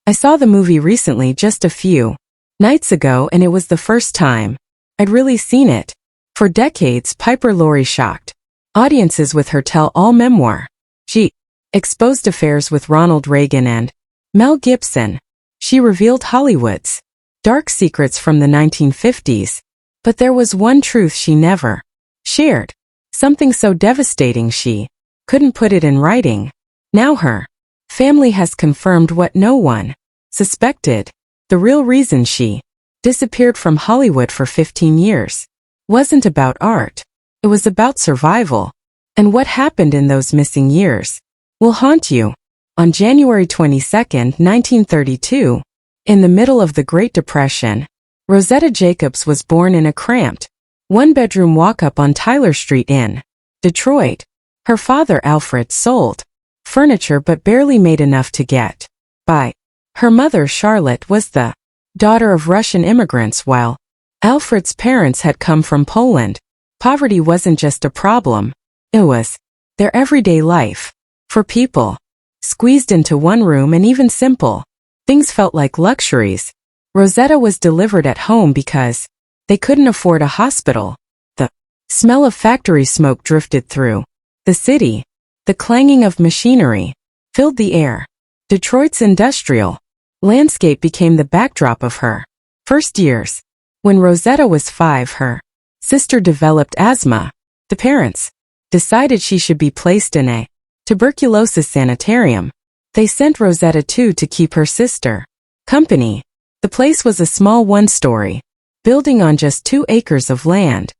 I saw the movie recently just a few nights ago and it was the first time I'd really seen it. For decades, Laurie shocked audiences with her tell-all memoir. She exposed affairs with Ronald Reagan and Mel Gibson. She revealed Hollywood's dark secrets from the 1950s. But there was one truth she never shared. Something so devastating she couldn't put it in writing. Now her family has confirmed what no one suspected. The real reason she disappeared from Hollywood for 15 years wasn't about art. It was about survival. And what happened in those missing years will haunt you. On January 22, 1932, in the middle of the Great Depression, Rosetta Jacobs was born in a cramped, one-bedroom walk-up on Tyler Street in Detroit. Her father, Alfred, sold furniture but barely made enough to get by. Her mother, Charlotte, was the daughter of Russian immigrants while Alfred's parents had come from Poland. Poverty wasn't just a problem, it was their everyday life. For people squeezed into one room, and even simple things felt like luxuries. Rosetta was delivered at home because they couldn't afford a hospital. The smell of factory smoke drifted through the city. The clanging of machinery filled the air. Detroit's industrial landscape became the backdrop of her first years. When Rosetta was 5, her sister developed asthma. The parents decided she should be placed in a tuberculosis sanitarium. They sent Rosetta to keep her sister company. The place was a small one-story building on just 2 acres of land.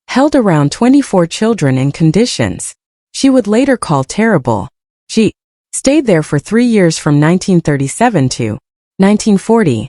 Held around 24 children in conditions she would later call terrible. She stayed there for 3 years from 1937 to 1940.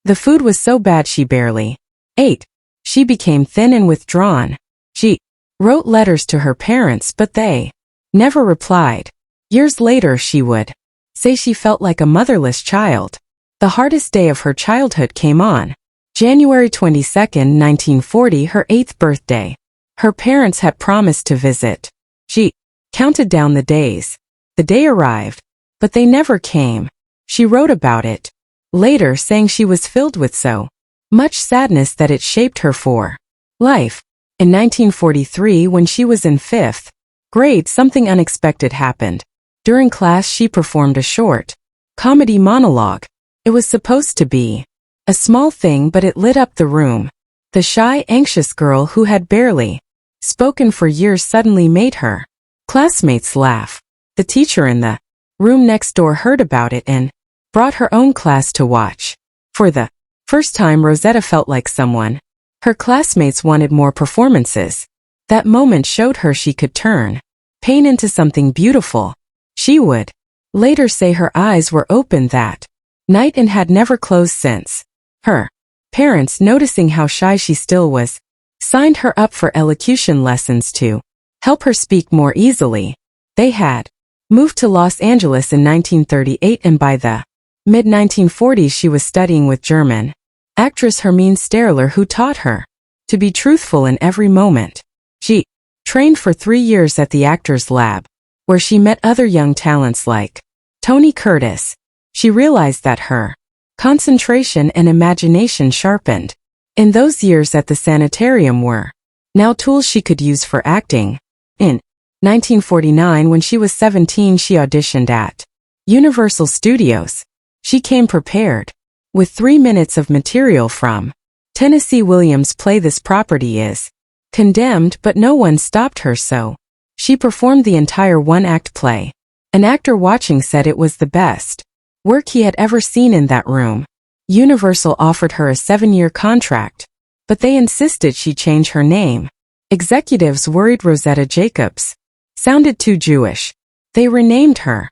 The food was so bad she barely ate. She became thin and withdrawn. She wrote letters to her parents but they never replied. Years later she would say she felt like a motherless child. The hardest day of her childhood came on January 22, 1940, her 8th birthday. Her parents had promised to visit. She counted down the days. The day arrived, but they never came. She wrote about it later, saying she was filled with so much sadness that it shaped her for life. In 1943, when she was in 5th grade, something unexpected happened. During class, she performed a short comedy monologue. It was supposed to be a small thing, but it lit up the room. The shy, anxious girl who had barely spoken for years suddenly made her classmates laugh. The teacher in the room next door heard about it and brought her own class to watch. For the first time, Rosetta felt like someone. Her classmates wanted more performances. That moment showed her she could turn pain into something beautiful. She would later say her eyes were open that night and had never closed since. Her parents, noticing how shy she still was, signed her up for elocution lessons to help her speak more easily. They had moved to Los Angeles in 1938, and by the mid-1940s she was studying with German actress Hermine Sterler, who taught her to be truthful in every moment. She trained for 3 years at the Actors Lab, where she met other young talents like Tony Curtis. She realized that her concentration and imagination sharpened in those years at the sanitarium were now tools she could use for acting. In 1949, when she was 17, she auditioned at Universal Studios. She came prepared with 3 minutes of material from Tennessee Williams' play This Property Is Condemned, but no one stopped her, so she performed the entire one-act play. An actor watching said it was the best work he had ever seen in that room. Universal offered her a 7-year contract, but they insisted she change her name. Executives worried Rosetta Jacobs sounded too Jewish. They renamed her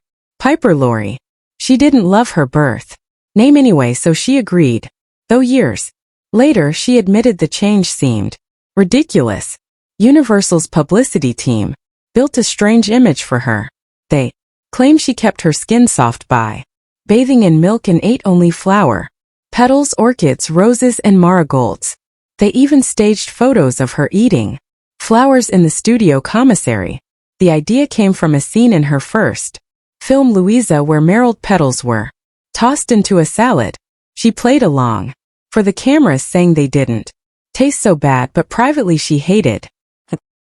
Laurie. She didn't love her birth name anyway, so she agreed. Though years later she admitted the change seemed ridiculous. Universal's publicity team built a strange image for her. They claimed she kept her skin soft by bathing in milk and ate only flower, petals, orchids, roses, and marigolds. They even staged photos of her eating flowers in the studio commissary. The idea came from a scene in her first film Louisa where marrow petals were tossed into a salad. She played along. For the cameras saying they didn't taste so bad, but privately she hated.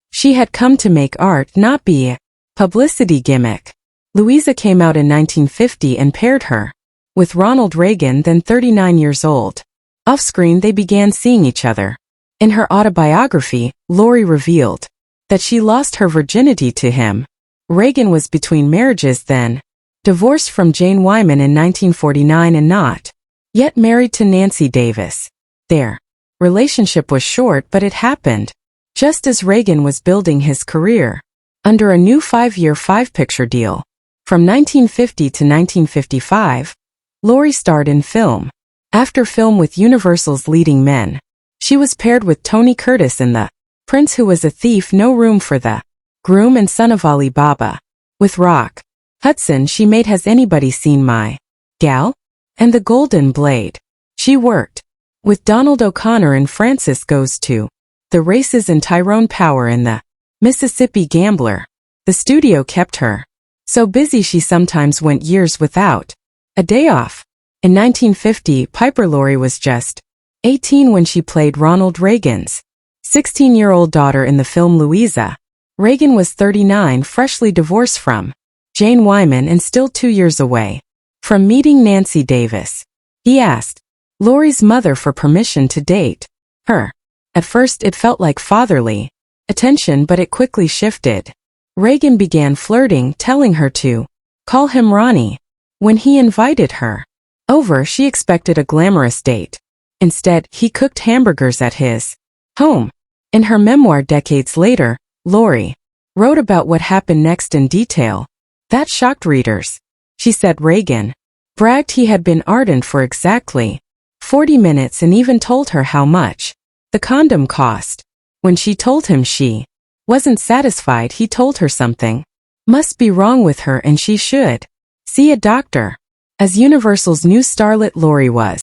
She had come to make art, not be a publicity gimmick. Louisa came out in 1950 and paired her with Ronald Reagan, then 39 years old. Off-screen they began seeing each other. In her autobiography, Laurie revealed that she lost her virginity to him. Reagan was between marriages then, divorced from Jane Wyman in 1949 and not yet married to Nancy Davis. Their relationship was short, but it happened just as Reagan was building his career under a new 5-year 5-picture deal. From 1950 to 1955, Laurie starred in film after film with Universal's leading men. She was paired with Tony Curtis in The Prince Who Was a Thief, No Room for the Groom, and Son of Ali Baba. With Rock Hudson she made Has Anybody Seen My Gal? And The Golden Blade. She worked with Donald O'Connor in Francis Goes to the Races and Tyrone Power in The Mississippi Gambler. The studio kept her so busy she sometimes went years without a day off. In 1950, Piper Laurie was just 18 when she played Ronald Reagan's 16-year-old daughter in the film Louisa. Reagan was 39, freshly divorced from Jane Wyman and still 2 years away from meeting Nancy Davis. He asked Laurie's mother for permission to date her. At first it felt like fatherly attention, but it quickly shifted. Reagan began flirting, telling her to call him Ronnie. When he invited her over, she expected a glamorous date. Instead, he cooked hamburgers at his home. In her memoir decades later, Laurie wrote about what happened next in detail. That shocked readers. She said Reagan bragged he had been ardent for exactly 40 minutes and even told her how much the condom cost. When she told him she wasn't satisfied, he told her something must be wrong with her and she should see a doctor. As Universal's new starlet, Laurie was